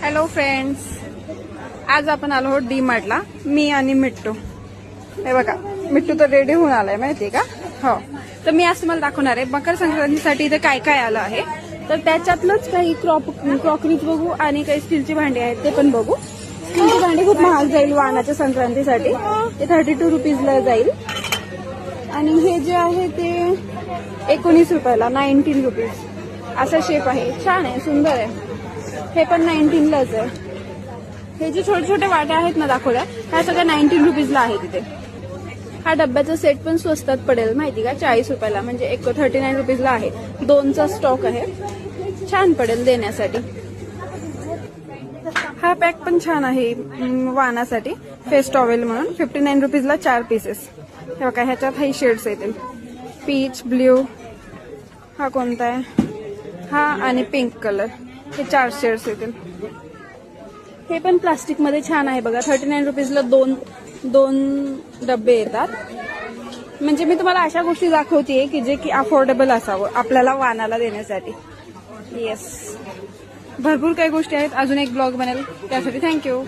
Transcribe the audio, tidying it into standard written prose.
Hello friends, आज आपण आलो आहोत डी मार्टला. मी आणि मिट्टू. हे बघा, मिट्टू तर रेडी होऊन आलाय माहितीये का. हो, तर मी आज तुम्हाला दाखवणार आहे मकर संक्रांतीसाठी इथे काय काय आलं आहे. तर त्याच्यातलंच काही क्रॉकरीज बघू आणि काही स्टीलची भांडी आहेत ते पण बघू. स्टीलची भांडी खूप महाग जाईल वाणाच्या संक्रांतीसाठी, ते 32 रुपीजला जाईल. आणि हे जे आहे ते 19 रुपयाला, 19 रुपीज असा शेप आहे. छान आहे, सुंदर आहे. हे पण 19लाच आहे. हे जे छोटे छोटे वाट्या आहेत ना दाखवल्या, ह्या सगळ्या 19 रुपीजला आहे तिथे. हा डब्याचा सेट पण स्वस्तात पडेल माहिती का, 40 रुपयाला, म्हणजे 39 रुपीजला आहे. 2चा स्टॉक आहे, छान पडेल देण्यासाठी. हा पॅक पण छान आहे वाणासाठी, फेस टॉवेल म्हणून. 59 रुपीजला 4 पीसेस. हे बघा, ह्याच्यात हे शेड्स येतील, पीच, ब्ल्यू, हा कोणता आहे, हा आणि पिंक कलर. हे 4 शेड्स येतील. हे पण प्लास्टिक मध्ये छान आहे बघा. 39 रुपीजला दोन डब्बे येतात. म्हणजे मी तुम्हाला अशा गोष्टी दाखवतेय की जे की अफोर्डेबल असावं आपल्याला वाणाला देण्यासाठी. येस, भरपूर काही गोष्टी आहेत. अजून एक ब्लॉग बनेल त्यासाठी. थँक्यू.